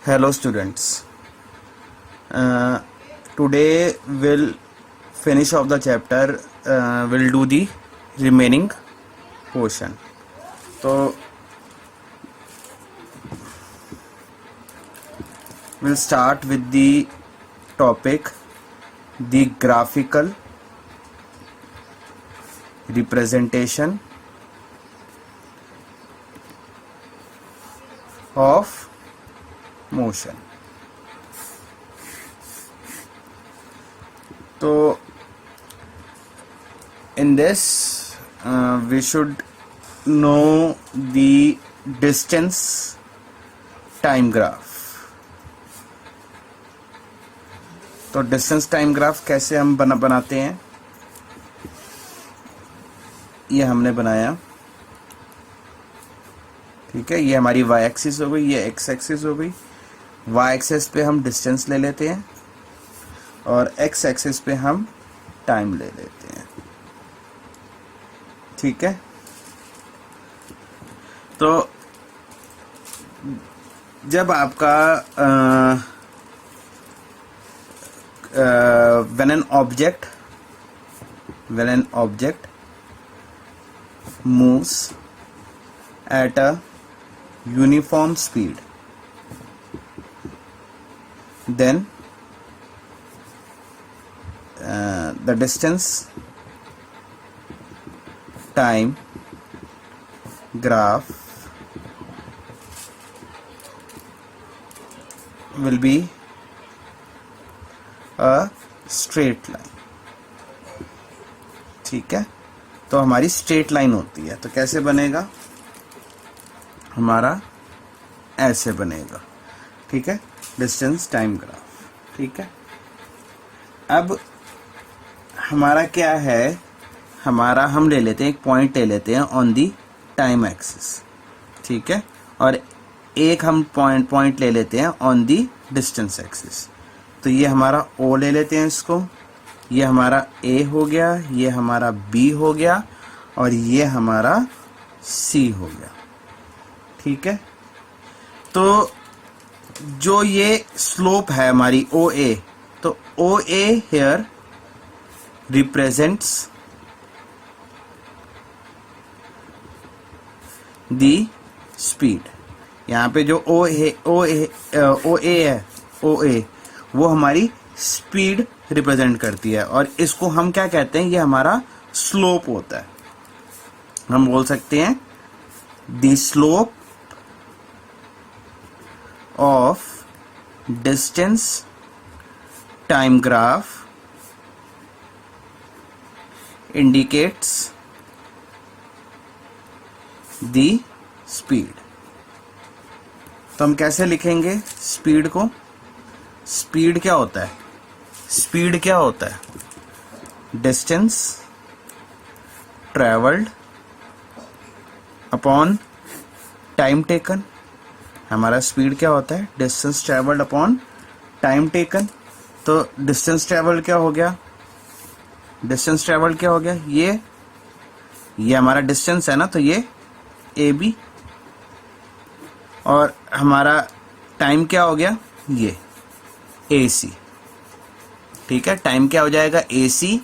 Hello students. Today we'll finish off the chapter. We'll do the remaining portion. So we'll start with the topic, the graphical representation of motion. So in this we should know the distance time graph. तो distance time graph कैसे हम बनाते हैं, ये हमने बनाया, ठीक है। ये हमारी y एक्सिस हो गई, ये x एक्सिस हो गई। y एक्सिस पे हम डिस्टेंस ले लेते हैं और x एक्सिस पे हम टाइम ले लेते हैं, ठीक है। तो जब आपका when an object moves at a uniform speed, then the distance time graph will be a straight line, ठीक है। तो हमारी स्ट्रेट लाइन होती है, तो कैसे बनेगा, हमारा ऐसे बनेगा, ठीक है, डिस्टेंस टाइम ग्राफ, ठीक है। अब हमारा क्या है, हमारा हम ले लेते हैं एक पॉइंट ले लेते हैं ऑन दी टाइम एक्सिस, ठीक है, और एक हम पॉइंट ले लेते हैं ऑन दी डिस्टेंस एक्सिस। तो ये हमारा O ले लेते हैं इसको, ये हमारा A हो गया, ये हमारा B हो गया और ये हमारा C हो गया, ठीक है। तो जो ये स्लोप है हमारी OA, तो OA here represents the speed। यहाँ पे जो OA वो हमारी स्पीड रिप्रेजेंट करती है और इसको हम क्या कहते हैं, ये हमारा स्लोप होता है। हम बोल सकते हैं the slope of distance time graph indicates the speed. तो हम कैसे लिखेंगे स्पीड को, स्पीड क्या होता है, स्पीड क्या होता है, distance travelled upon time taken. हमारा स्पीड क्या होता है, distance travelled upon time taken. तो डिस्टेंस ट्रेवल्ड क्या हो गया, डिस्टेंस ट्रेवल्ड क्या हो गया, ये हमारा डिस्टेंस है ना, तो ये AB, और हमारा टाइम क्या हो गया, ये AC, ठीक है। टाइम क्या हो जाएगा AC,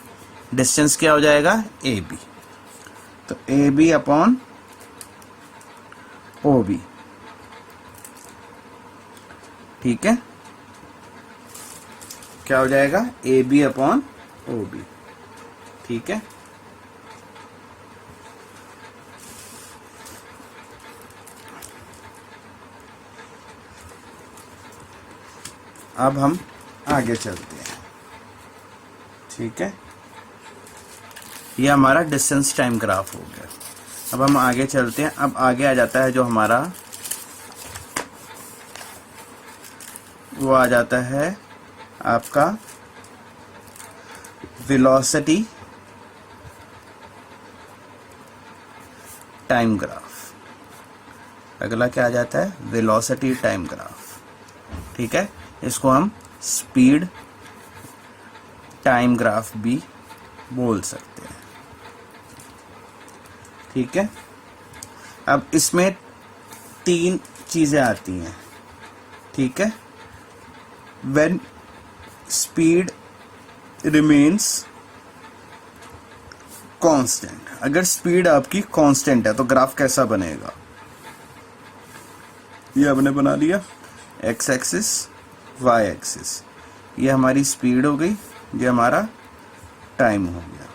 डिस्टेंस क्या हो जाएगा AB, तो AB अपॉन OB, ठीक है। क्या हो जाएगा AB अपॉन OB, ठीक है। अब हम आगे चलते हैं, ठीक है। ये हमारा डिस्टेंस टाइम ग्राफ हो गया। अब हम आगे चलते हैं। अब आगे आ जाता है जो हमारा, वो आ जाता है आपका वेलोसिटी टाइम ग्राफ। अगला क्या आ जाता है, वेलोसिटी टाइम ग्राफ, ठीक है। इसको हम स्पीड टाइम ग्राफ भी बोल सकते हैं, ठीक है। अब इसमें तीन चीजें आती हैं, ठीक है, व्हेन स्पीड रिमेन्स कांस्टेंट, अगर स्पीड आपकी कांस्टेंट है तो ग्राफ कैसा बनेगा? ये हमने बना लिया एक्स एक्सिस वाई एक्सिस, ये हमारी स्पीड हो गई, ये हमारा टाइम हो गया।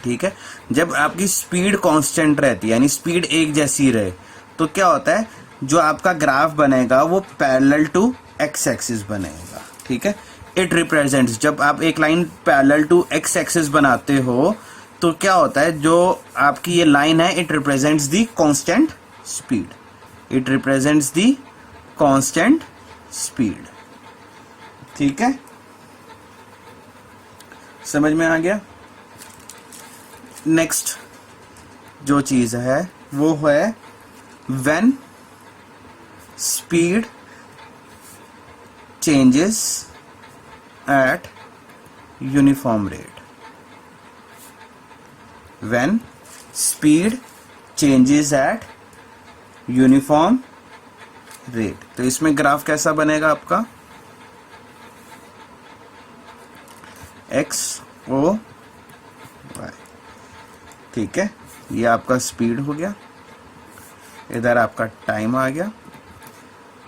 ठीक है, जब आपकी स्पीड कांस्टेंट रहती है यानी स्पीड एक जैसी रहे तो क्या होता है, जो आपका ग्राफ बनेगा वो पैरेलल टू एक्स एक्सिस बनेगा। ठीक है, इट रिप्रेजेंट्स, जब आप एक line parallel to X axis बनाते हो तो क्या होता है, जो आपकी ये लाइन है it represents the constant speed, it represents the constant speed. ठीक है, समझ में आ गया? नेक्स्ट जो चीज है वो है when speed changes at uniform rate, when speed changes at uniform rate. तो इसमें ग्राफ कैसा बनेगा आपका? X O Y. ठीक है, ये आपका स्पीड हो गया, इधर आपका टाइम आ गया।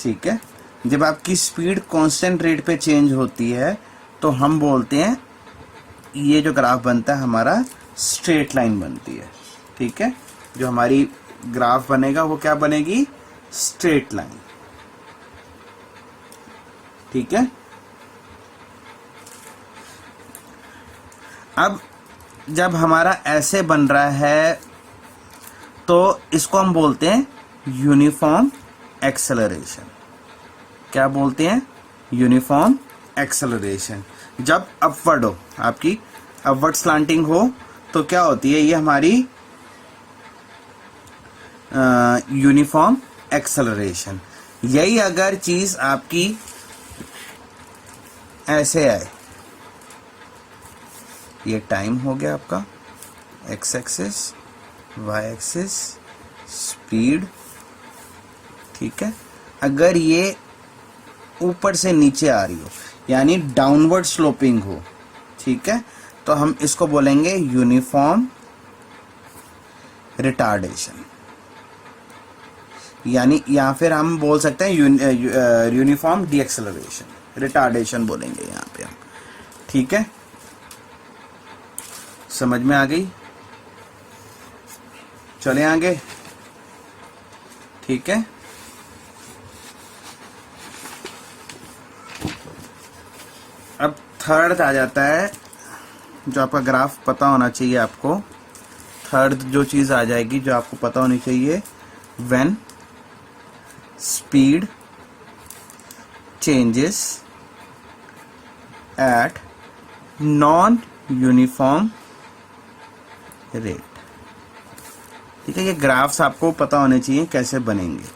ठीक है, जब आपकी स्पीड कांस्टेंट रेट पे चेंज होती है तो हम बोलते हैं ये जो ग्राफ बनता है हमारा स्ट्रेट लाइन बनती है। ठीक है, जो हमारी ग्राफ बनेगा वो क्या बनेगी? Straight line. ठीक है, अब जब हमारा ऐसे बन रहा है तो इसको हम बोलते हैं यूनिफॉर्म एक्सेलरेशन। क्या बोलते हैं? Uniform acceleration. जब अपवर्ड हो, आपकी अपवर्ड स्लांटिंग हो तो क्या होती है, ये हमारी यूनिफॉर्म एक्सेलरेशन। यही अगर चीज आपकी ऐसे आए, ये टाइम हो गया आपका, X axis Y axis speed. ठीक है, अगर ये ऊपर से नीचे आ रही हो यानी डाउनवर्ड स्लोपिंग हो, ठीक है, तो हम इसको बोलेंगे यूनिफॉर्म रिटार्डेशन, यानी या फिर हम बोल सकते हैं यूनिफॉर्म डीएक्सेलरेशन, रिटार्डेशन बोलेंगे यहाँ पे हम। ठीक है, समझ में आ गई? चले आगे। ठीक है, अब थर्ड आ जाता है, जो आपका ग्राफ पता होना चाहिए आपको। थर्ड जो चीज आ जाएगी जो आपको पता होनी चाहिए, when speed changes eight non uniform rate. ठीक है, ये ग्राफ्स आपको पता होने चाहिए कैसे बनेंगे।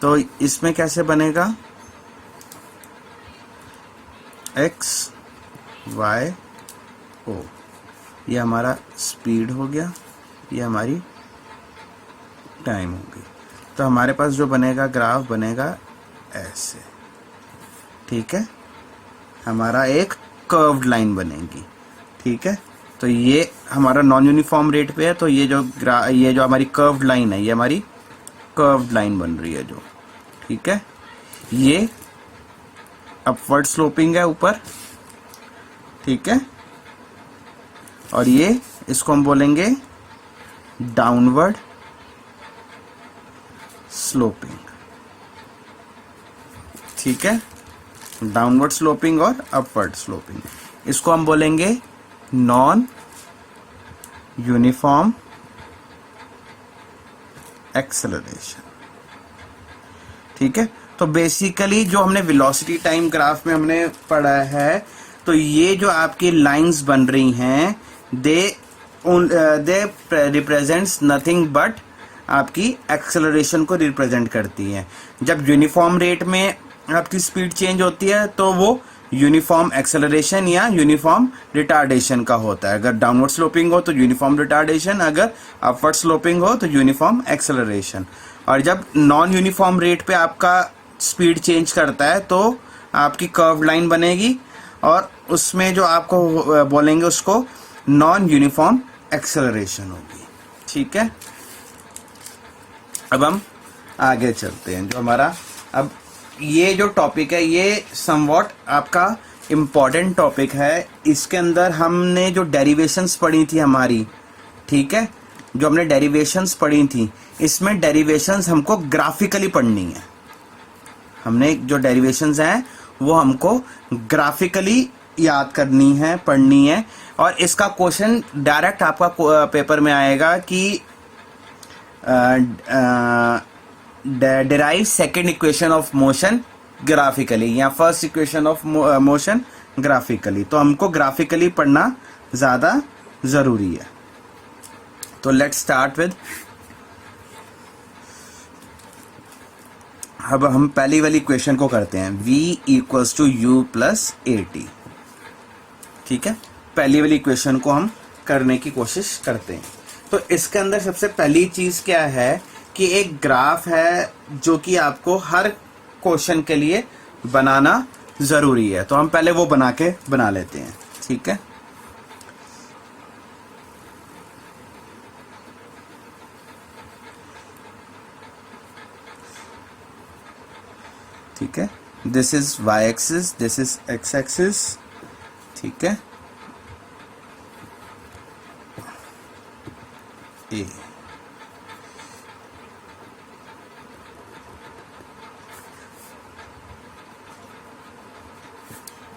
तो इसमें कैसे बनेगा? एक्स वाई ओ, ये हमारा स्पीड हो गया, ये हमारी टाइम हो गई। तो हमारे पास जो बनेगा ग्राफ बनेगा ऐसे। ठीक है, हमारा एक कर्व्ड लाइन बनेगी। ठीक है, तो ये हमारा नॉन यूनिफॉर्म रेट पे है, तो ये जो हमारी कर्व्ड लाइन है, ये हमारी कर्व्ड लाइन बन रही है जो। ठीक है, ये अपवर्ड स्लोपिंग है ऊपर। ठीक है, और ये इसको हम बोलेंगे डाउनवर्ड स्लोपिंग। ठीक है, डाउनवर्ड स्लोपिंग और अपवर्ड स्लोपिंग, इसको हम बोलेंगे नॉन यूनिफॉर्म एक्सेलरेशन। ठीक है, तो बेसिकली जो हमने वेलोसिटी टाइम ग्राफ में हमने पढ़ा है, तो ये जो आपकी लाइंस बन रही हैं दे रिप्रेजेंट्स नथिंग बट आपकी एक्सेलरेशन को रिप्रेजेंट करती हैं। जब यूनिफॉर्म रेट में आपकी स्पीड चेंज होती है तो वो यूनिफॉर्म एक्सेलरेशन या यूनिफॉर्म रिटार्डेशन का होता है। अगर डाउनवर्ड स्लोपिंग हो तो यूनिफॉर्म रिटार्डेशन, अगर अपवर्ड स्लोपिंग हो तो यूनिफॉर्म एक्सेलरेशन। और जब नॉन यूनिफॉर्म रेट पे आपका स्पीड चेंज करता है तो आपकी कर्व लाइन बनेगी और उसमें जो आपको बोलेंगे उसको नॉन यूनिफॉर्म एक्सेलरेशन होगी। ठीक है, अब हम आगे चलते हैं। जो हमारा अब ये जो टॉपिक है ये समवॉट आपका इम्पॉर्टेंट टॉपिक है। इसके अंदर हमने जो डेरिवेशंस पढ़ी थी हमारी, ठीक है, जो हमने डेरिवेशंस पढ़ी थी, इसमें डेरिवेशंस हमको ग्राफिकली पढ़नी है। हमने जो डेरिवेशंस हैं वो हमको ग्राफिकली याद करनी है, पढ़नी है। और इसका क्वेश्चन डायरेक्ट आपका पेपर में आएगा कि derive second equation of motion graphically या first equation of motion graphically. तो हमको ग्राफिकली पढ़ना ज़्यादा ज़रूरी है। तो लेट्स स्टार्ट विद, अब हम पहली वाली इक्वेशन को करते हैं, v equals to U plus A T. ठीक है, पहली वाली इक्वेशन को हम करने की कोशिश करते हैं। तो इसके अंदर सबसे पहली चीज़ क्या है कि एक ग्राफ है जो कि आपको हर क्वेश्चन के लिए बनाना ज़रूरी है। तो हम पहले वो बना लेते हैं। ठीक है, ठीक है, this is y axis, this is x axis. ठीक है, ए,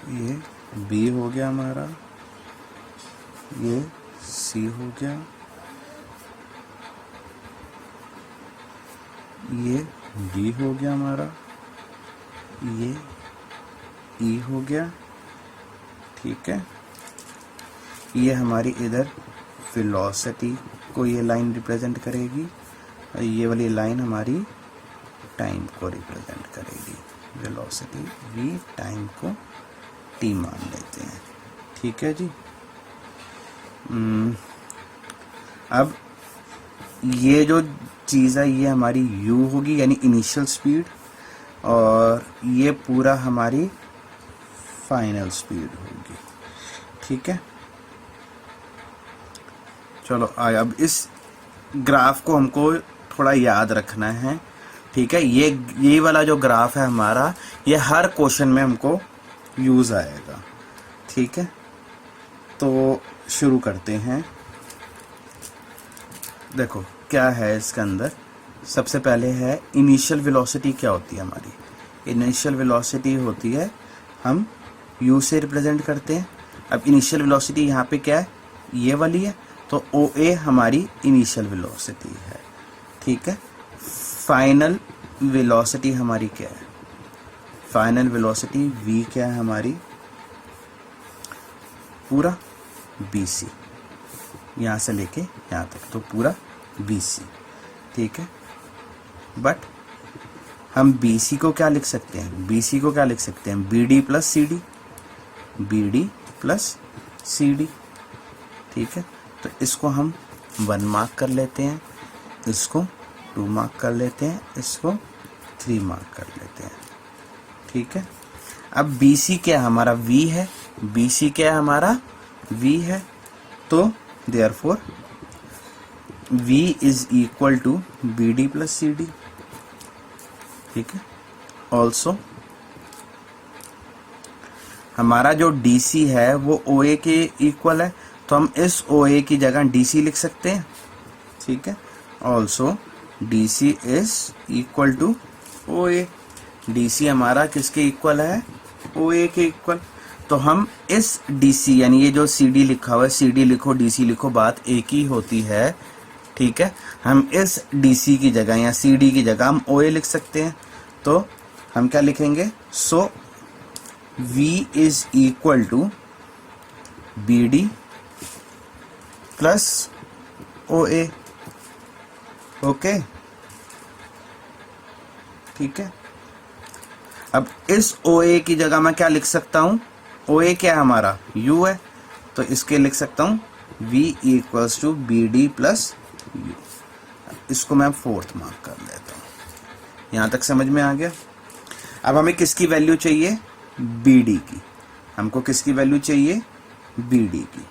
ये b हो गया हमारा, ये c हो गया, ये d हो गया हमारा, ये E हो गया। ठीक है, ये हमारी इधर वेलोसिटी को ये लाइन रिप्रेजेंट करेगी और ये वाली लाइन हमारी टाइम को रिप्रेजेंट करेगी। वेलोसिटी v, टाइम को t मान लेते हैं। ठीक है जी। अब ये जो चीज़ है ये हमारी u होगी यानी इनिशियल स्पीड, और ये पूरा हमारी फाइनल स्पीड होगी। ठीक है, चलो अब इस ग्राफ को हमको थोड़ा याद रखना है। ठीक है, ये वाला जो ग्राफ है हमारा, ये हर क्वेश्चन में हमको यूज़ आएगा। ठीक है, तो शुरू करते हैं। देखो क्या है इसके अंदर। सबसे पहले है इनिशियल वेलोसिटी। क्या होती है हमारी इनिशियल वेलोसिटी? होती है, हम u से रिप्रेजेंट करते हैं। अब इनिशियल वेलोसिटी यहाँ पे क्या है, ये वाली है, तो OA हमारी इनिशियल वेलोसिटी है। ठीक है, फाइनल वेलोसिटी हमारी क्या है? फाइनल वेलोसिटी v क्या है हमारी? पूरा BC, यहाँ से लेके यहाँ तक, तो पूरा BC। ठीक है, बट हम BC को क्या लिख सकते हैं? BC को क्या लिख सकते हैं? BD plus CD, BD plus CD। ठीक है, तो इसको हम 1 मार्क कर लेते हैं, इसको 2 मार्क कर लेते हैं, इसको 3 मार्क कर लेते हैं। ठीक है, अब BC क्या हमारा? V है। BC क्या है हमारा? V है। तो therefore V is equal to BD plus CD। ठीक है, ऑल्सो हमारा जो DC है वो OA के इक्वल है, तो हम इस OA की जगह DC लिख सकते हैं। ठीक है, also DC is equal to OA। DC हमारा किसके इक्वल है? OA के इक्वल। तो हम इस DC यानी ये जो CD लिखा हुआ है, CD लिखो DC लिखो, बात एक ही होती है। ठीक है, हम इस DC की जगह या CD की जगह हम OA लिख सकते हैं। तो हम क्या लिखेंगे? So V is equal to BD plus OA। Okay, ठीक है, अब इस OA की जगह मैं क्या लिख सकता हूं? OA क्या है हमारा? U है, तो इसके लिख सकता हूं V equals to BD plus U। इसको मैं 4th मार्क कर लेता हूं। यहां तक समझ में आ गया? अब हमें किसकी वैल्यू चाहिए, बी डी की। हमको किसकी वैल्यू चाहिए, बी डी की।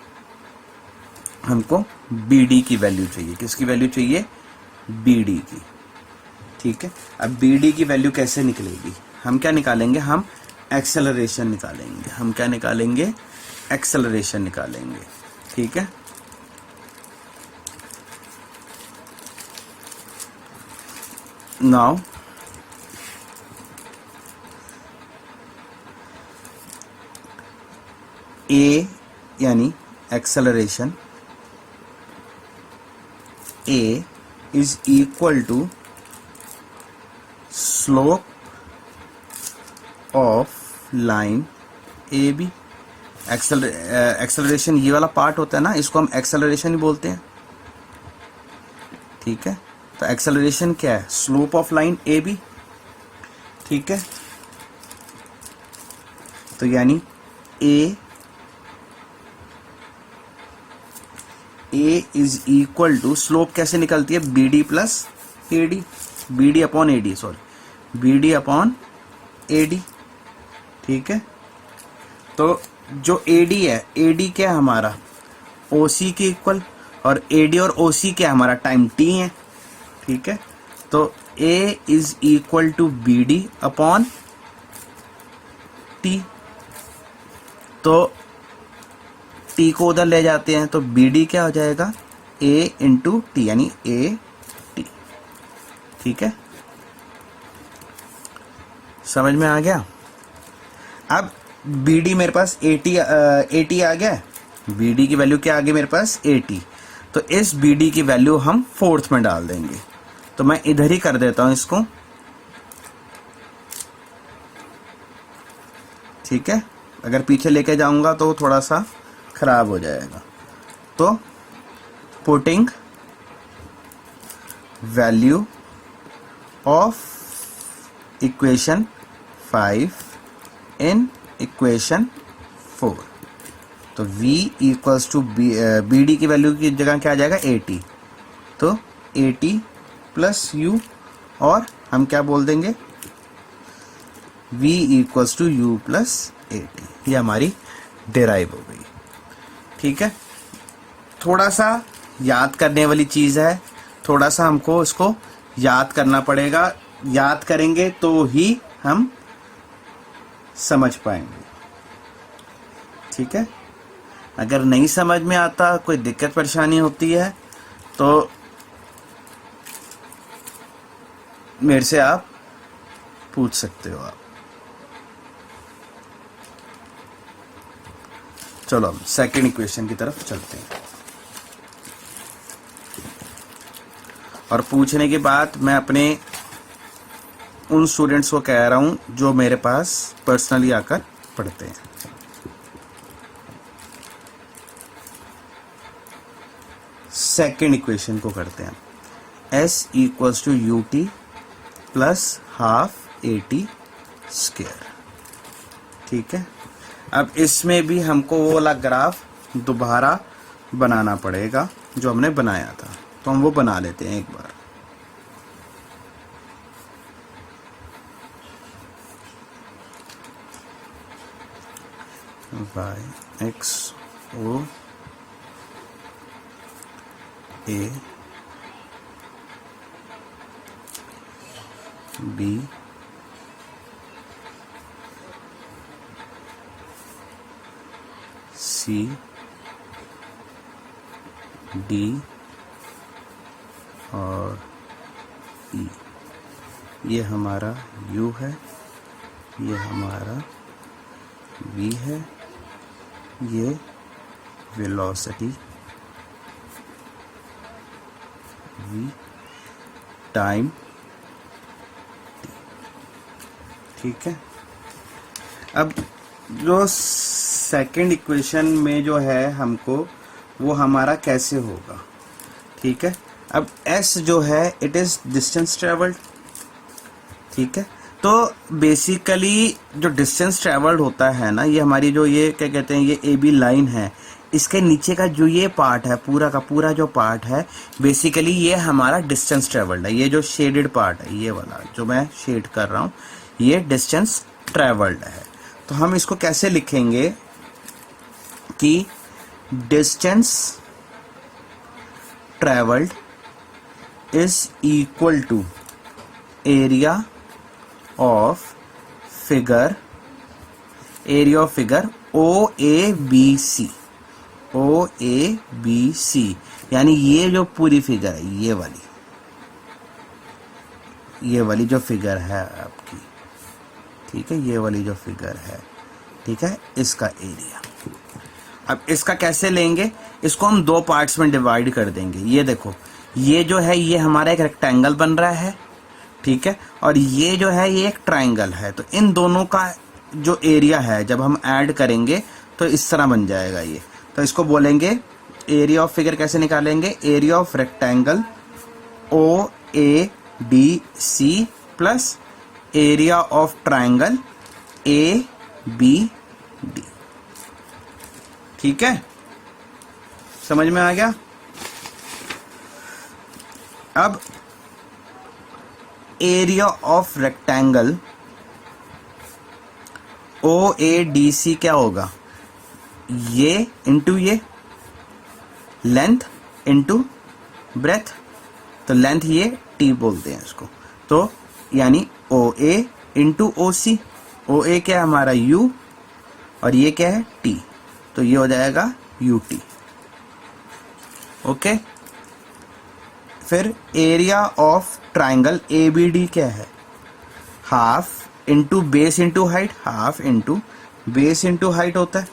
हमको बी डी की वैल्यू चाहिए। किसकी वैल्यू चाहिए, बी डी की। ठीक है, अब बी डी की वैल्यू कैसे निकलेगी, हम क्या निकालेंगे, हम एक्सेलरेशन निकालेंगे। हम क्या निकालेंगे, एक्सेलरेशन निकालेंगे। ठीक है, नाउ ए यानी acceleration A is equal to slope of line A B. Acceleration ये वाला पार्ट होता है ना, इसको हम एक्सेलरेशन ही बोलते हैं। ठीक है, तो एक्सेलरेशन क्या है, slope of line A B. ठीक है, तो यानी A is equal to, slope कैसे निकलती है, B D plus A D, B D upon A D, sorry B D upon A D. ठीक है, तो जो ए डी है, ए डी क्या है हमारा, ओ सी के इक्वल, और ए डी और ओ सी क्या है हमारा, टाइम टी है। ठीक है, तो A is equal to B D upon T. तो टी को उधर ले जाते हैं, तो बी डी क्या हो जाएगा, ए इंटू टी, यानी ए टी। ठीक है, समझ में आ गया। अब बी डी मेरे पास ए टी आ गया, बी डी की वैल्यू क्या आ गई मेरे पास, ए टी। तो इस बी डी की वैल्यू हम फोर्थ में डाल देंगे। तो मैं इधर ही कर देता हूं इसको। ठीक है, अगर पीछे लेके जाऊंगा तो थोड़ा सा खराब हो जाएगा। तो putting value of equation 5 in equation 4, तो v equals to B D की वैल्यू की जगह क्या आ जाएगा, ए टी। तो ए टी प्लस यू, और हम क्या बोल देंगे, v equals to U plus A T. ये हमारी डेराइव हो गई। ठीक है, थोड़ा सा याद करने वाली चीज है, थोड़ा सा हमको इसको याद करना पड़ेगा। याद करेंगे तो ही हम समझ पाएंगे। ठीक है, अगर नहीं समझ में आता, कोई दिक्कत परेशानी होती है, तो मेरे से आप पूछ सकते हो। आप चलो हम सेकेंड इक्वेशन की तरफ चलते हैं। और पूछने के बाद मैं अपने उन स्टूडेंट्स को कह रहा हूं जो मेरे पास पर्सनली आकर पढ़ते हैं। सेकेंड इक्वेशन को करते हैं, s equals to U T plus half A T square. ठीक है, अब इसमें भी हमको वो वाला ग्राफ दोबारा बनाना पड़ेगा जो हमने बनाया था, तो हम वो बना लेते हैं एक बार। y x o a b c d और e। ये हमारा u है, ये हमारा v है, ये वेलोसिटी v, टाइम t। ठीक है, अब जो सेकंड इक्वेशन में जो है हमको, वो हमारा कैसे होगा। ठीक है, अब s जो है इट इज डिस्टेंस ट्रेवल्ड। ठीक है, तो बेसिकली जो डिस्टेंस ट्रेवल्ड होता है ना, ये हमारी जो ये क्या कहते हैं, ये ए बी लाइन है, इसके नीचे का जो ये पार्ट है, पूरा का पूरा जो पार्ट है, बेसिकली ये हमारा डिस्टेंस ट्रेवल्ड है। ये जो शेडेड पार्ट है, ये वाला जो मैं शेड कर रहा हूँ, ये डिस्टेंस ट्रेवल्ड है। तो हम इसको कैसे लिखेंगे कि distance travelled is equal to area of figure OABC। यानी ये जो पूरी फिगर है, ये वाली जो फिगर है आपकी, ठीक है, ये वाली जो फिगर है, ठीक है, इसका एरिया। अब इसका कैसे लेंगे, इसको हम दो पार्ट्स में डिवाइड कर देंगे। ये देखो, ये जो है ये हमारा एक रेक्टेंगल बन रहा है, ठीक है, और ये जो है ये एक ट्राइंगल है। तो इन दोनों का जो एरिया है जब हम ऐड करेंगे तो इस तरह बन जाएगा ये। तो इसको बोलेंगे एरिया ऑफ फिगर, कैसे निकालेंगे, area of rectangle OADC plus area of triangle ABD। ठीक है, समझ में आ गया। अब एरिया ऑफ रेक्टेंगल OADC क्या होगा, ये इंटू ये, लेंथ इंटू ब्रेथ। तो लेंथ ये T बोलते हैं इसको। तो यानी OA इंटू OC। OA क्या है हमारा U और ये क्या है T, तो ये हो जाएगा UT। ओके, फिर एरिया ऑफ ट्राइंगल ABD क्या है, half into base into height. Half into base into height होता है।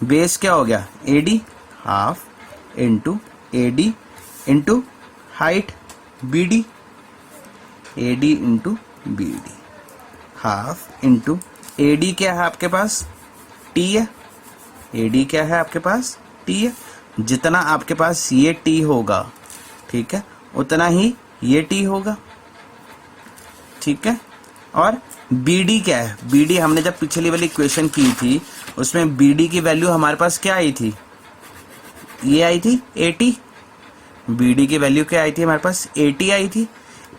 बेस क्या हो गया AD, half into AD into height BD। AD into BD, half into AD क्या है आपके पास T है। AD क्या है आपके पास T है। जितना आपके पास ये T होगा, ठीक है, उतना ही ये T होगा, ठीक है। और BD क्या है, BD हमने जब पिछली वाली इक्वेशन की थी उसमें BD की वैल्यू हमारे पास क्या आई थी, ये आई थी 80। BD की वैल्यू क्या आई थी हमारे पास 80 आई थी।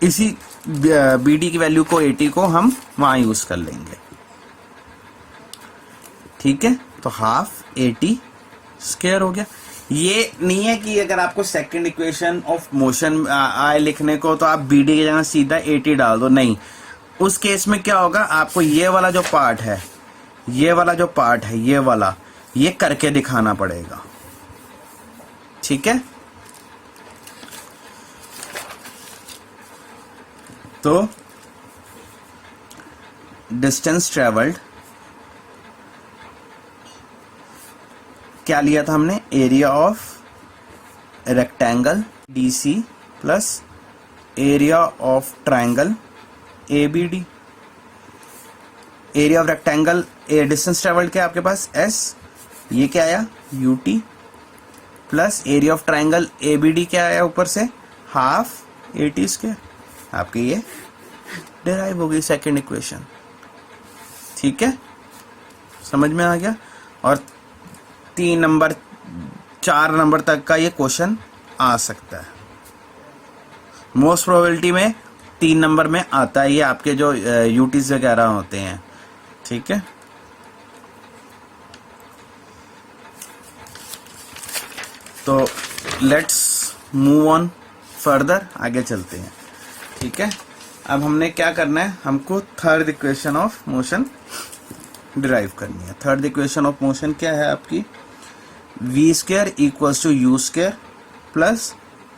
इसी BD की वैल्यू को 80 को हम वहां यूज कर लेंगे, ठीक है। तो हाफ 80 स्क्वायर हो गया। ये नहीं है कि अगर आपको सेकंड इक्वेशन ऑफ मोशन आए लिखने को तो आप BD की जगह सीधा 80 डाल दो, नहीं। उस केस में क्या होगा, आपको ये वाला जो पार्ट है, ये वाला जो पार्ट है, ये वाला, ये करके दिखाना पड़ेगा, ठीक है। तो डिस्टेंस ट्रेवल्ड क्या लिया था हमने, area of rectangle DC plus area of triangle ABD। Area of rectangle distance travelled क्या है आपके पास S, ये क्या आया UT, plus area of triangle ABD क्या आया ऊपर से, हाफ 80 स्क्वायर। आपकी ये डिराइव हो गई सेकेंड इक्वेशन, ठीक है, समझ में आ गया। और 3 नंबर 4 नंबर तक का ये क्वेश्चन आ सकता है। मोस्ट प्रोबेबिलिटी में 3 नंबर में आता है, ये आपके जो यूटीज वगैरह होते हैं, ठीक है। तो लेट्स मूव ऑन फर्दर, आगे चलते हैं, ठीक है। अब हमने क्या करना है, हमको third equation of motion derive करनी है। थर्ड इक्वेशन ऑफ मोशन क्या है आपकी, V square equals to U square plus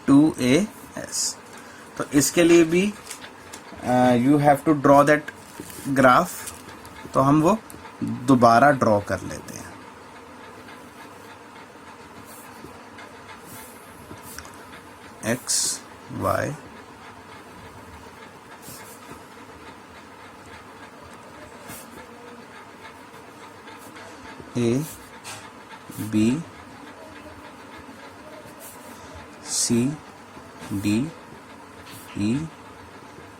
2AS। तो इसके लिए भी you have to draw that graph, तो हम वो दोबारा ड्रॉ कर लेते हैं। X Y A B C D E,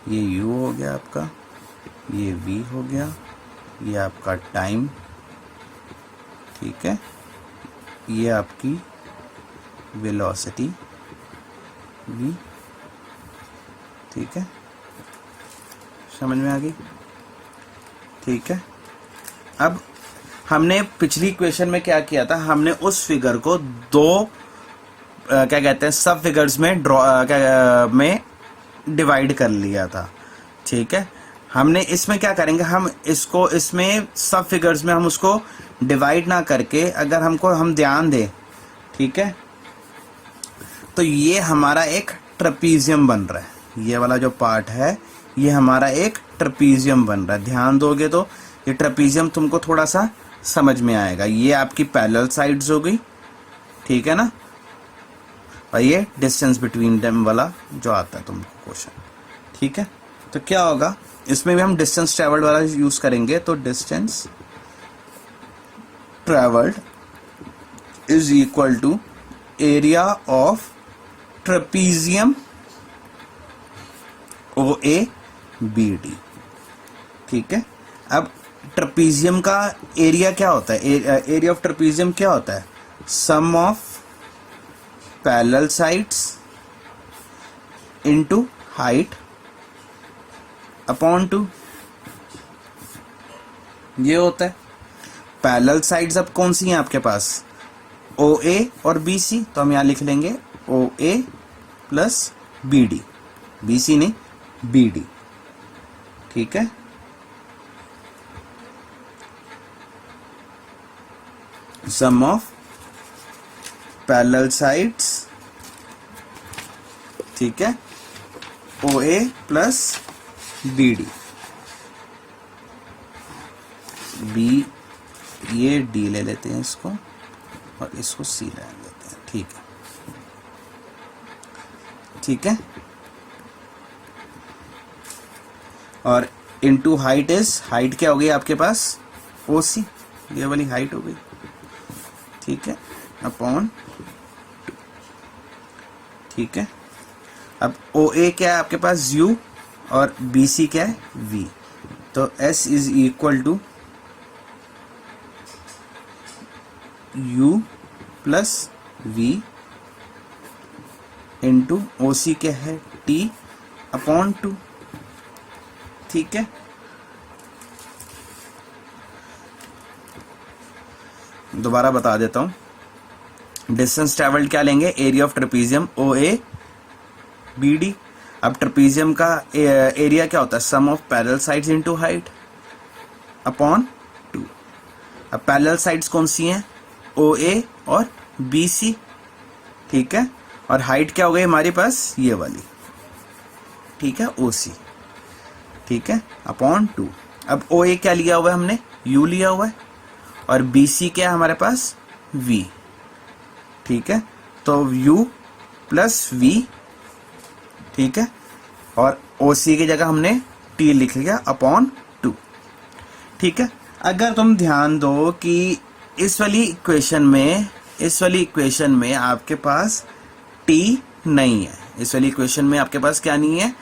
ये U हो गया आपका, ये V हो गया, ये आपका टाइम, ठीक है, ये आपकी वेलोसिटी V, ठीक है, समझ में आ गई। ठीक है। अब हमने पिछली इक्वेशन में क्या किया था, हमने उस फिगर को दो क्या कहते हैं सब फिगर्स में में डिवाइड कर लिया था। ठीक है, हमने इसमें क्या करेंगे, हम इसको इसमें सब फिगर्स में हम उसको डिवाइड ना करके अगर हम ध्यान दें, ठीक है, तो ये हमारा एक ट्रेपीजियम बन रहा है। ये वाला जो पार्ट है ये हमारा एक ट्रेपीजियम बन रहा है। ध्यान दोगे तो ये ट्रेपीजियम तुमको थोड़ा सा समझ में आएगा। ये आपकी पैरेलल साइड्स हो गई, ठीक है ना, और ये डिस्टेंस बिटवीन देम वाला जो आता है तुमको क्वेश्चन। ठीक है, तो क्या होगा, इसमें भी हम डिस्टेंस ट्रेवल्ड वाला यूज करेंगे। तो distance travelled is equal to area of trapezium OABD। ठीक है, अब ट्रेपीजियम का एरिया क्या होता है, एरिया ऑफ ट्रेपीजियम क्या होता है, sum of parallel sides into height upon 2, ये होता है। पैरेलल साइड्स अब कौन सी हैं आपके पास, OA और BC, तो हम यहां लिख लेंगे OA प्लस BD, BC नहीं BD। ठीक है, सम ऑफ पैरेलल साइड्स, ठीक है, OA प्लस BD, ये D ले लेते हैं इसको और इसको C ले लेते हैं। ठीक है, ठीक है, और इनटू हाइट इज, हाइट क्या हो गई आपके पास OC, ये वाली हाइट हो गई। ठीक है, अपॉन 2। ठीक है, अब OA क्या है आपके पास U और BC क्या है V, तो S is equal to U plus V into OC क्या है T अपॉन 2। ठीक है, दोबारा बता देता हूं, डिस्टेंस ट्रेवल्ड क्या लेंगे, एरिया ऑफ ट्रेपीजियम OABD। अब ट्रेपीजियम का एरिया क्या होता है, sum of parallel sides into height upon 2। अब पैरेलल साइड्स कौन सी हैं, OA और BC। ठीक है, और हाइट क्या हो गई हमारे पास, ये वाली, ठीक है, OC। ठीक है, अपॉन 2। अब OA क्या लिया हुआ है हमने, U लिया हुआ है, और BC क्या है हमारे पास V। ठीक है, तो U प्लस V, ठीक है, और OC की जगह हमने T लिख लिया अपॉन 2। ठीक है, अगर तुम ध्यान दो कि इस वाली इक्वेशन में आपके पास T नहीं है, इस वाली इक्वेशन में आपके पास क्या नहीं है,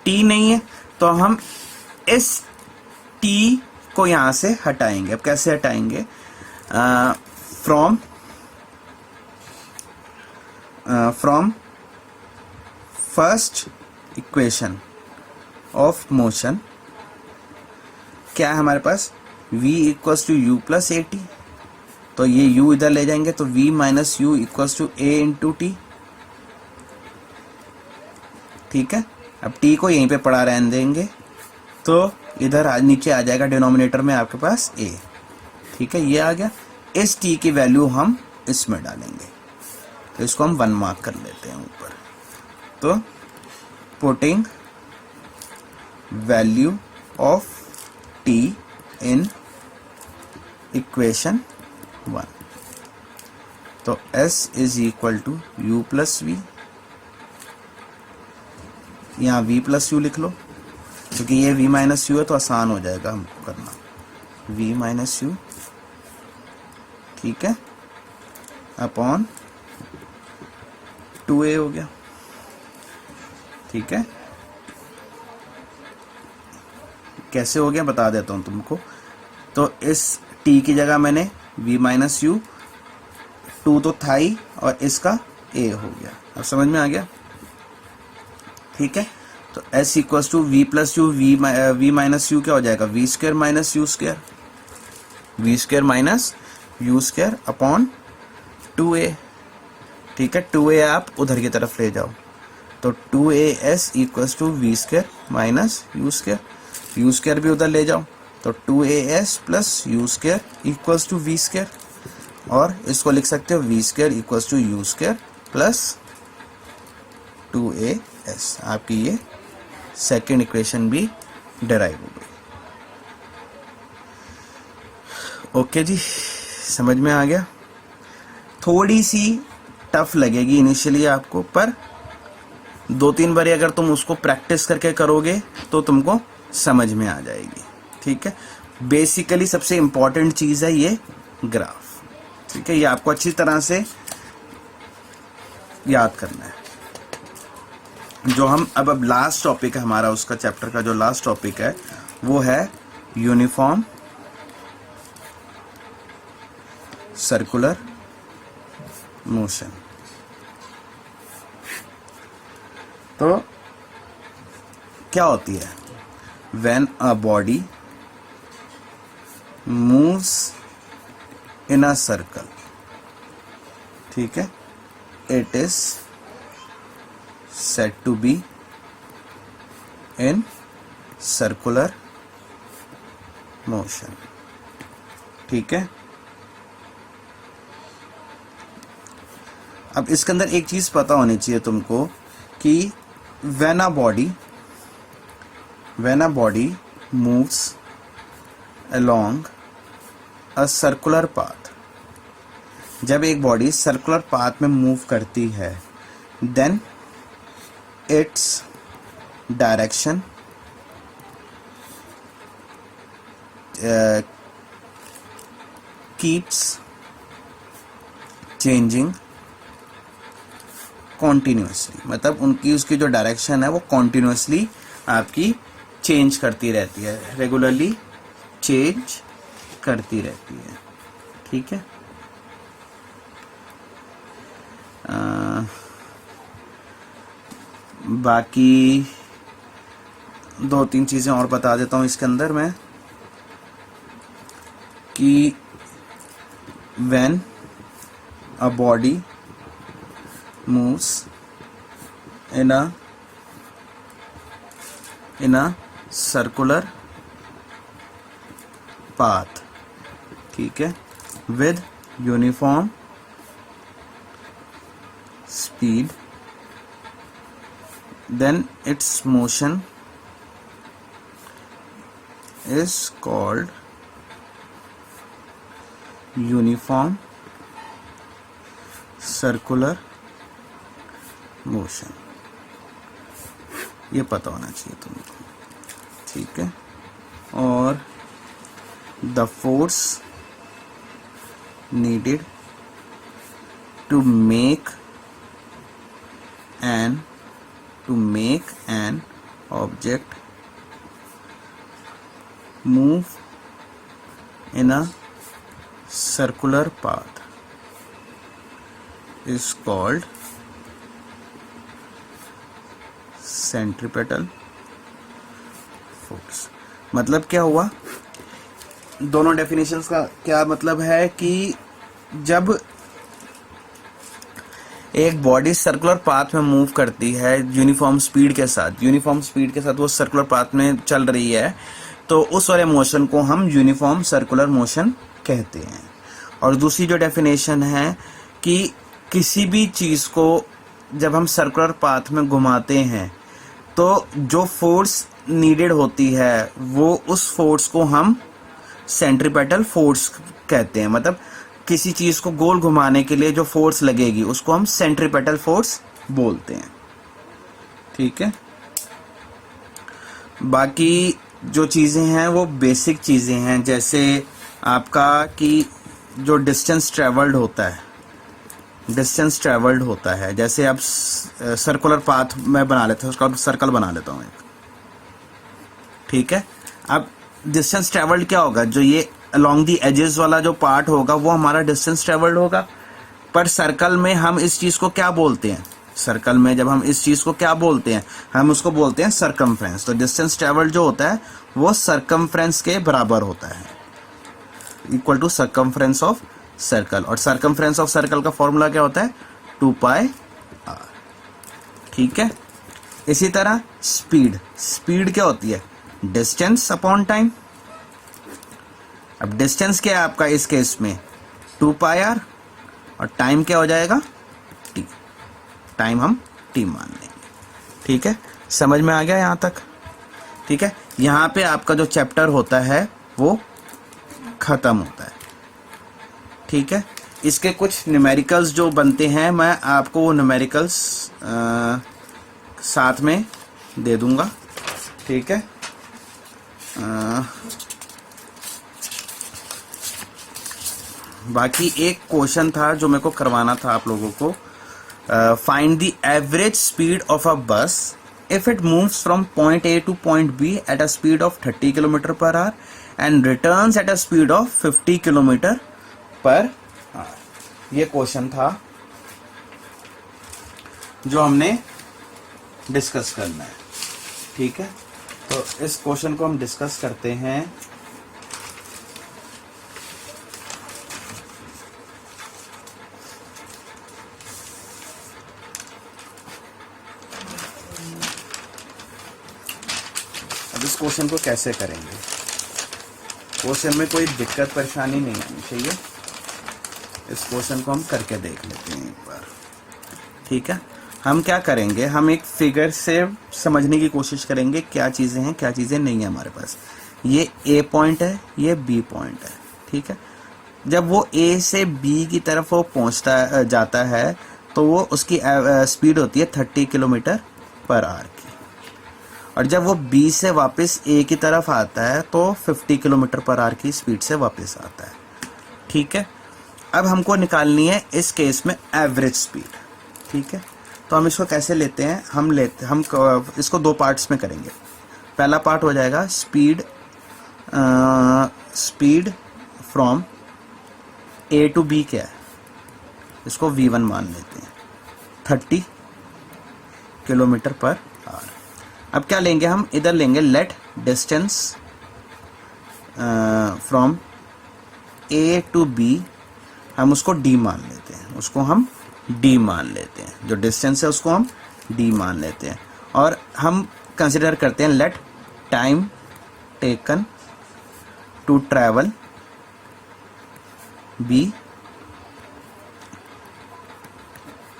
T नहीं है, तो हम इस T को यहां से हटाएंगे। अब कैसे हटाएंगे, from first equation of motion क्या है हमारे पास, V equals to U plus AT, तो ये U इधर ले जाएंगे तो V minus U equals to A into T। ठीक है, अब T को यहीं पे पड़ा रहने देंगे, तो इधर नीचे आ जाएगा डिनोमिनेटर में आपके पास A। ठीक है, ये आ गया, इस T की वैल्यू हम इसमें डालेंगे, तो इसको हम 1 मार्क कर लेते हैं ऊपर। तो putting value of T in equation 1, तो S is equal to U plus V, यहाँ V प्लस U लिख लो, क्योंकि ये V माइनस U है तो आसान हो जाएगा हमको करना, V माइनस U। ठीक है, अपॉन 2A हो गया। ठीक है, कैसे हो गया बता देता हूं तुमको, तो इस T की जगह मैंने V माइनस U, 2 तो था ही, और इसका A हो गया। अब समझ में आ गया। ठीक है, तो s equals to v plus U, v minus U क्या हो जाएगा, v square minus U square, v square minus U square upon 2a। ठीक है, 2a आप उधर की तरफ ले जाओ तो 2as equals to V square minus U square, U square भी उधर ले जाओ तो 2as plus U square equals to V square, और इसको लिख सकते हो V square equals to U square plus 2as। आपकी ये सेकेंड इक्वेशन भी डिराइव हो गई। ओके जी, समझ में आ गया। थोड़ी सी टफ लगेगी इनिशियली आपको, पर 2-3 बार अगर तुम उसको प्रैक्टिस करके करोगे तो तुमको समझ में आ जाएगी। ठीक है, बेसिकली सबसे इंपॉर्टेंट चीज है ये ग्राफ। ठीक है, ये आपको अच्छी तरह से याद करना है। जो हम अब लास्ट टॉपिक है हमारा, उसका चैप्टर का जो लास्ट टॉपिक है वो है यूनिफॉर्म सर्कुलर मोशन। तो क्या होती है, when a body moves in a circle, ठीक है, it is said to be in circular motion। ठीक है, अब इसके अंदर एक चीज पता होनी चाहिए तुमको कि when a body moves along a circular path, जब एक बॉडी सर्कुलर पाथ में मूव करती है, then its direction keeps changing continuously। मतलब उसकी जो डायरेक्शन है वो कॉन्टिन्यूसली आपकी चेंज करती रहती है, रेगुलरली चेंज करती रहती है। ठीक है, बाकी 2-3 चीजें और बता देता हूं इसके अंदर मैं कि when a body moves in a circular path, ठीक है, with uniform speed, then its motion is called uniform circular motion। ये पता होना चाहिए तुमको। ठीक है, और the force needed to make an object move in a circular path is called centripetal force। मतलब क्या हुआ, दोनों डेफिनेशंस का क्या मतलब है कि जब एक बॉडी सर्कुलर पाथ में मूव करती है यूनिफॉर्म स्पीड के साथ वो सर्कुलर पाथ में चल रही है, तो उस वाले मोशन को हम यूनिफॉर्म सर्कुलर मोशन कहते हैं। और दूसरी जो डेफिनेशन है कि किसी भी चीज को जब हम सर्कुलर पाथ में घुमाते हैं तो जो फोर्स नीडेड होती है वो उस फोर्स को हम सेंट्रीपेटल फोर्स कहते हैं। मतलब किसी चीज को गोल घुमाने के लिए जो फोर्स लगेगी उसको हम सेंट्रीपेटल फोर्स बोलते हैं। ठीक है, बाकी जो चीजें हैं वो बेसिक चीजें हैं, जैसे आपका कि जो डिस्टेंस ट्रेवल्ड होता है, जैसे आप सर्कुलर पाथ में बना लेते हैं, उसका सर्कल बना लेता हूं एक। ठीक है, अब डिस्टेंस ट्रेवल्ड क्या होगा, जो ये अलोंग दी एजेस वाला जो पार्ट होगा वो हमारा डिस्टेंस ट्रेवल्ड होगा, पर सर्कल में हम इस चीज को क्या बोलते हैं, सर्कल में जब हम इस चीज को क्या बोलते हैं, हम उसको बोलते हैं सरकमफ्रेंस। तो डिस्टेंस ट्रेवल जो होता है वो सरकमफ्रेंस के बराबर होता है, equal to circumference of circle. और सरकमफ्रेंस ऑफ सर्कल का फॉर्मूला क्या होता है, 2πr। ठीक है। इसी तरह स्पीड, स्पीड क्या होती है, डिस्टेंस अपॉन टाइम। अब डिस्टेंस क्या है आपका इस केस में, 2πr, और टाइम क्या हो जाएगा, t। टाइम हम t मान लेंगे। ठीक है, समझ में आ गया यहाँ तक। ठीक है, यहाँ पे आपका जो चैप्टर होता है वो खत्म होता है। ठीक है, इसके कुछ न्यूमेरिकल्स जो बनते हैं मैं आपको वो न्यूमेरिकल्स साथ में दे दूंगा। ठीक है, बाकी एक क्वेश्चन था जो मेरे को करवाना था आप लोगों को, find the average speed of a बस if it moves from point A to point B at a speed of 30 km per hour and returns at a speed of 50 km per hour। ये question था जो हमने discuss करना है। ठीक है, तो इस क्वेश्चन को हम डिस्कस करते हैं। इस क्वेश्चन को कैसे करेंगे, क्वेश्चन में कोई दिक्कत परेशानी नहीं आनी चाहिए। इस क्वेश्चन को हम करके देख लेते हैं एक बार। ठीक है, हम क्या करेंगे, हम एक फिगर से समझने की कोशिश करेंगे क्या चीज़ें हैं क्या चीज़ें नहीं है हमारे पास। ये ए पॉइंट है, ये बी पॉइंट है। ठीक है, जब वो ए से बी की तरफ वो पहुंचता जाता है तो वो उसकी स्पीड होती है 30 किलोमीटर पर आवर की, और जब वो बी से वापस ए की तरफ आता है तो 50 किलोमीटर पर आवर की स्पीड से वापस आता है। ठीक है, अब हमको निकालनी है इस केस में एवरेज स्पीड। ठीक है, तो हम इसको कैसे लेते हैं, हम इसको दो पार्ट्स में करेंगे। पहला पार्ट हो जाएगा speed from A to B क्या है, इसको v1 मान लेते हैं, 30 किलोमीटर पर आवर। अब क्या लेंगे हम, इधर लेंगे let distance from A to B, हम उसको d मान लेते हैं, उसको हम d मान लेते हैं, जो डिस्टेंस है उसको हम d मान लेते हैं। और हम कंसिडर करते हैं let time taken to travel be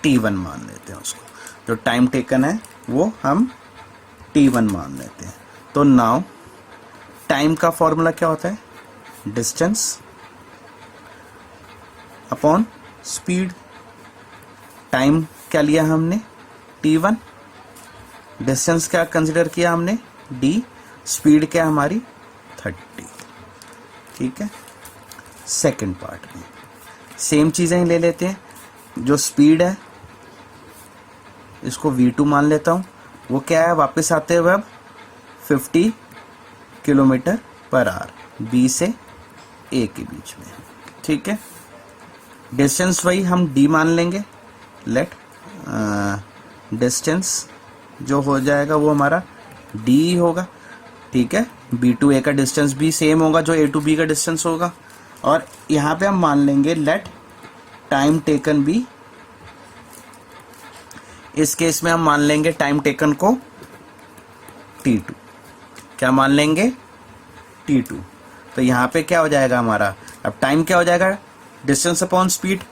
t1 मान लेते हैं उसको, जो टाइम टेकन है वो हम t1 मान लेते हैं। तो नाउ टाइम का फॉर्मूला क्या होता है, डिस्टेंस अपॉन स्पीड। टाइम क्या लिया हमने, t1, डिस्टेंस क्या कंसिडर किया हमने, d, स्पीड क्या हमारी 30। ठीक है, सेकंड पार्ट में सेम चीजें ले लेते हैं, जो स्पीड है इसको v2 मान लेता हूं, वो क्या है वापस आते हुए अब 50 किलोमीटर पर आवर बी से ए के बीच में। ठीक है, डिस्टेंस वही हम d मान लेंगे, लेट डिस्टेंस जो हो जाएगा वो हमारा d होगा। ठीक है, b टू a का डिस्टेंस भी सेम होगा जो a टू b का डिस्टेंस होगा, और यहाँ पे हम मान लेंगे लेट टाइम टेकन भी, इस केस में हम मान लेंगे टाइम टेकन को t2, क्या मान लेंगे t2। तो यहाँ पे क्या हो जाएगा हमारा, अब टाइम क्या हो जाएगा, डिस्टेंस अपॉन स्पीड,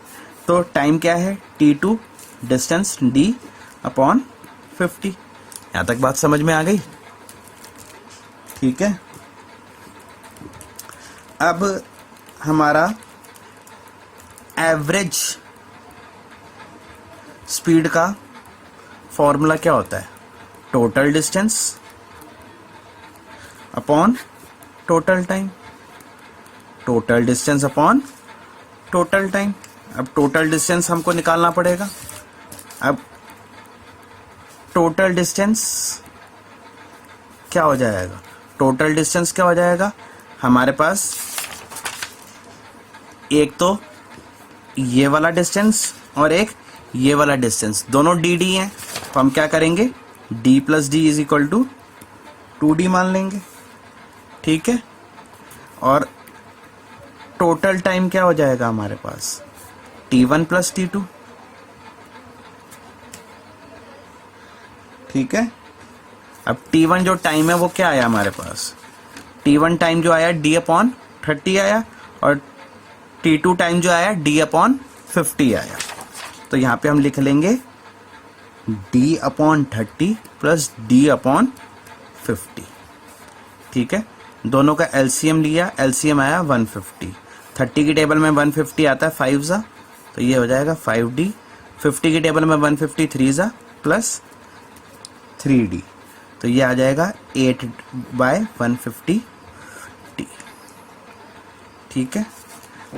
तो टाइम क्या है t2, डिस्टेंस d अपॉन 50। यहाँ तक बात समझ में आ गई। ठीक है, अब हमारा एवरेज स्पीड का फॉर्मूला क्या होता है, total distance upon total time, total distance upon total time. अब टोटल डिस्टेंस हमको निकालना पड़ेगा। अब टोटल डिस्टेंस क्या हो जाएगा, टोटल डिस्टेंस क्या हो जाएगा हमारे पास, एक तो ये वाला डिस्टेंस और एक ये वाला डिस्टेंस, दोनों डी डी हैं, तो हम क्या करेंगे, D plus D is equal to 2d मान लेंगे, ठीक है। और टोटल टाइम क्या हो जाएगा हमारे पास, t1 प्लस t2, ठीक है। अब t1 जो टाइम है वो क्या आया हमारे पास, t1 टाइम जो आया d/30 आया, और t2 टाइम जो आया d/50 आया। तो यहाँ पे हम लिख लेंगे d/30 प्लस d/50, ठीक है। दोनों का एलसीएम लिया, एलसीएम आया 150, 30 की टेबल में 150 आता है 5 ज़ा, तो ये हो जाएगा 5d, 50 की टेबल में 150 3 ज़ा प्लस 3d, तो ये आ जाएगा 8/150t, ठीक है।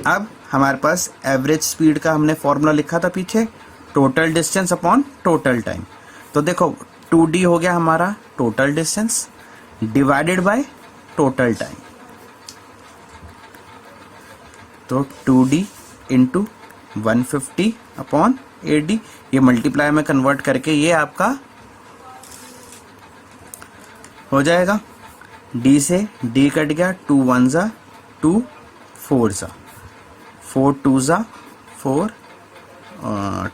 अब हमारे पास एवरेज स्पीड का हमने फॉर्मूला लिखा था पीछे, total distance upon total time. तो देखो 2d हो गया हमारा total distance divided by total time, तो 2d इंटू 150 अपॉन 8d, ये मल्टीप्लाई में कन्वर्ट करके ये आपका हो जाएगा, d से d कट गया, 2 1 ज़ा 2 4 ज़ा 4 2 ज़ा 4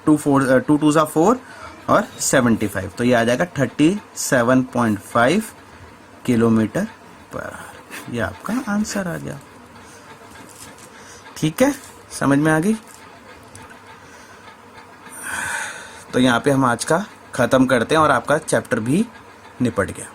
2 2 ज़ा 4 और 75, तो ये आ जाएगा 37.5 किलोमीटर पर आवर। ये आपका आंसर आ गया, ठीक है, समझ में आ गई। तो यहाँ पे हम आज का ख़त्म करते हैं और आपका चैप्टर भी निपट गया।